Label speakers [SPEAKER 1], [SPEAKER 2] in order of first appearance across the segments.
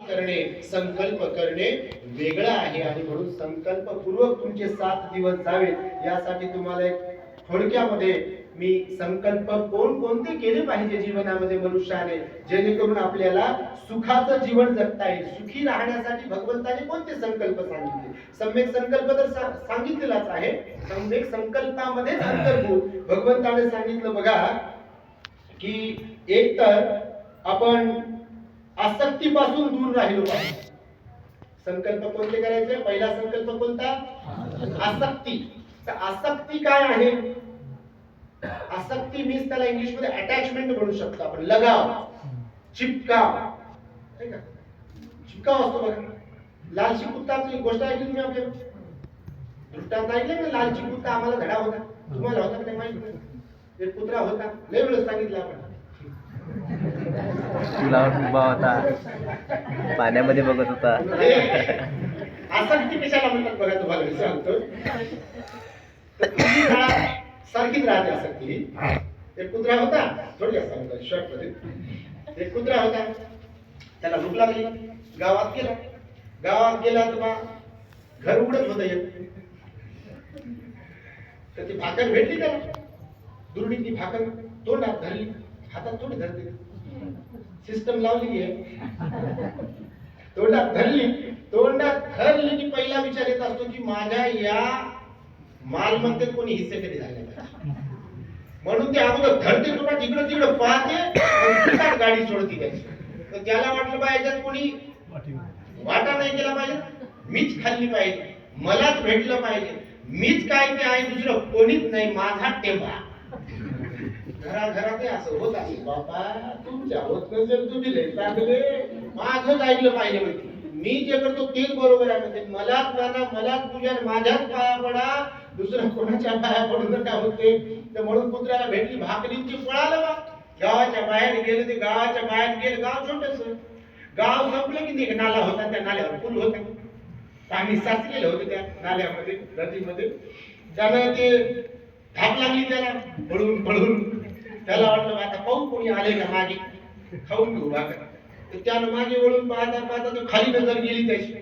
[SPEAKER 1] करणे, संकल्प करणे वेगळं आहे आणि म्हणून संकल्पपूर्वक तुमचे 7 दिवस जावेत यासाठी तुम्हाला एक थोडक्यामध्ये मी संकल्प कोणते केले पाहिजे जीवनामध्ये मनुष्याने जेणेकरून आपल्याला सुखाचं जीवन जगता येईल. सुखी राहण्यासाठी भगवंताने कोणते संकल्प सांगितले? सम्यक संकल्प तर सांगितलेलाच आहे. सम्यक संकल्पामध्येच अंतर्भूत भगवंताने सांगितलं बघा की एक तर आपण आसक्तीपासून दूर राहिलो पाहिजे. संकल्प कोणते करायचे? पहिला संकल्प कोणता? आसक्ती. तर आसक्ती काय आहे? आसक्ती मीन्स त्याला इंग्लिश मध्ये अटॅचमेंट म्हणू शकतो आपण. लगाव, चिपकाव, ठीक आहे? चिपकाव असतो बघा. लालची कुत्ताची गोष्ट ऐकली तुम्ही आपल्या दृष्टांत ऐकले ना? लालची कुत्ता आम्हाला धडा होता, तुम्हाला होता का नाही माहिती? एक कुत्रा होता, लय वेळेस सांगितलं आपण.
[SPEAKER 2] उभा होता, पाण्यामध्ये बघत होता.
[SPEAKER 1] आसक्ती कशाला म्हणतात बघा, तुम्हाला मी सांगतो. सारखीच राहते आसक्ती. एक कुत्रा होता, थोडक्यात सांगतो शॉर्ट मध्ये. एक कुत्रा होता, त्याला भूक लागली, गावात गेला तर घर उघडत होतं एक. तर ती भाकर भेटली त्याला, दुर्डी ती भाकर तोंडात धरली, हातात थोडी धरते, सिस्टम लावली आहे. तोंडात धरली की पहिला विचार येत असतो की माझ्या या मालमत्तेत कोणी हिस्से कधी झाले पाहिजे. म्हणून ते अगोदर धरते, तोंडात इकडं तिकडं पाहते, गाडी सोडती त्याची. तर त्याला वाटलं पाहिजे कोणी वाटा नाही केला पाहिजे, मीच खाल्ली पाहिजे, मलाच भेटलं पाहिजे, मीच काय ते आहे, दुसरं कोणीच नाही, माझा टेंबा. घराघरात असं होत आहे. बाबा तुमच्या होत नसेल, तुम्ही लय चांगले, माझंच ऐकलं पाहिजे. म्हणजे मी जे करतो तेच बरोबर आहे. म्हणजे मलाच माना, मलाच पूजा, माझ्याच पाया पडा, दुसऱ्या कोणाच्या पाया पडू नका होते. तर म्हणून कुत्र्याला भेटली भाकरीची, पळालं बा. गावाच्या बाहेर गेलं, ते गावाच्या बाहेर गेलं. गाव छोटस गाव संपलं की एक नाला होता, त्या नाल्यावर पूल होता, पाणी साचलेलं होतं त्या नाल्यामध्ये, नदीमध्ये. त्यानं ते धाप लागली त्याला, पळून त्याला वाटलं आता पाहू कोणी आले का मागे, खाऊन घेऊ भाकर. तर त्यानं मागे वळून पाहता तो खाली नजर गेली त्याची.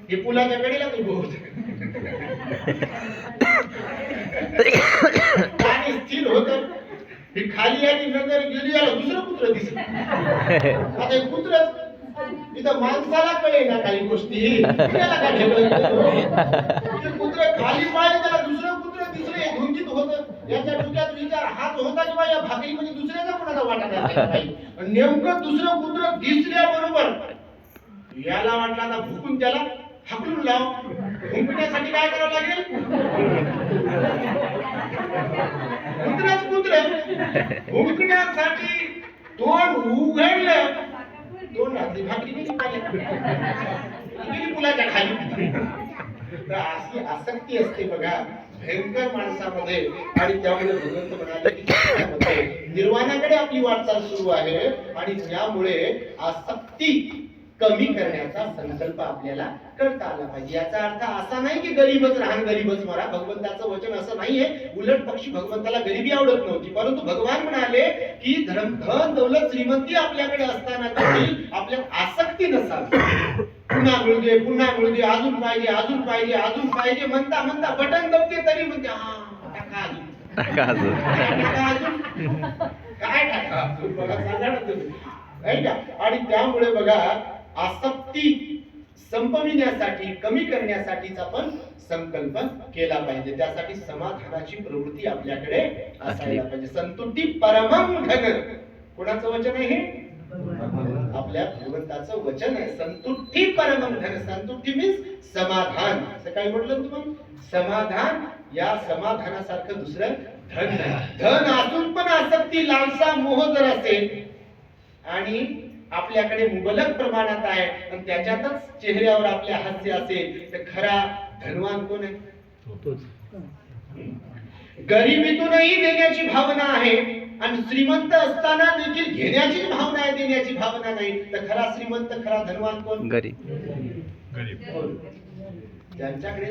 [SPEAKER 1] हे पुलाच्या कडेला तो उभं होत, पाणी स्थिर होत. ही खाली आली, नजर गेली, याला दुसरं कुत्र दिसलं. आता हे कुत्र इथं माणसाला कळे ना काही गोष्टी, त्याला काय कुत्र खाली पाहिजे, त्याला दुसरं कुत्र दिसलं. हे धुंजित होतं. याच्या डोक्यात विचार हाच होता की या भाकरीमध्ये दुसऱ्याचा कोणाचा वाटा नाही. नेमकं दुसरं कुत्र दिसल्याबरोबर याला वाटलं आता भुकून त्याला हाकलून लाव. भुंकण्यासाठी काय करावं लागेल? कुत्र भुंकण्यासाठी तोंड उघडलं, तोंड घातली, भाकरी गेली पुलाच्या खाली. तर अशी आसक्ती असते बघा भयंकर माणसामध्ये. आणि त्यामुळे भगवंत म्हणाले की निर्वाणाकडे आपली वाटचाल सुरू आहे आणि त्यामुळे आसक्ती कमी करण्याचा संकल्प आपल्याला करता आला पाहिजे. याचा अर्थ असा नाही की गरीबच राहण, गरीबच मरा. भगवंताचं वचन असं नाहीये. उलट पक्षी भगवंताला गरिबी आवडत नव्हती, परंतु भगवान म्हणाले की धन दौलत श्रीमंती आपल्याकडे असताना देखील आपल्यात आसक्ती नसावी. पुन्हा मिळू दे, अजून पाहिजे म्हणता बटन दबते तरी म्हणते टाका अजून काय टाका अजून, बघा सांगा ना तुम्ही, नाही का? आणि त्यामुळे बघा आसक्ती संपविण्यासाठी, कमी करण्यासाठीचा पण संकल्प केला पाहिजे. त्यासाठी समाधानाची प्रवृत्ती आपल्याकडे असायला पाहिजे. संतुष्टी परमं धन. कोणाचं वचन आहे हे? आपल्या भगवंताचं वचन आहे. संतुष्टी परमं धन. संतुष्टी मीन्स समाधान. असं काय म्हटलं तुम्ही? समाधान. या समाधानासारखं दुसरं धन नाही. धन असून पण आसक्ती, लालसा, मोह जर असेल आणि आपल्याकडे मुबलक प्रमाणात आहे आणि त्याच्यातच चेहऱ्यावर आपल्या हास्य असेल, तर खरा धनवान कोण आहे? गरिबीतूनही देण्याची भावना आहे आणि श्रीमंत असताना देखील घेण्याची भावना आहे, देण्याची भावना नाही. तर खरा श्रीमंत, खरा धनवान कोण?
[SPEAKER 2] गरीब.
[SPEAKER 1] त्यांच्याकडे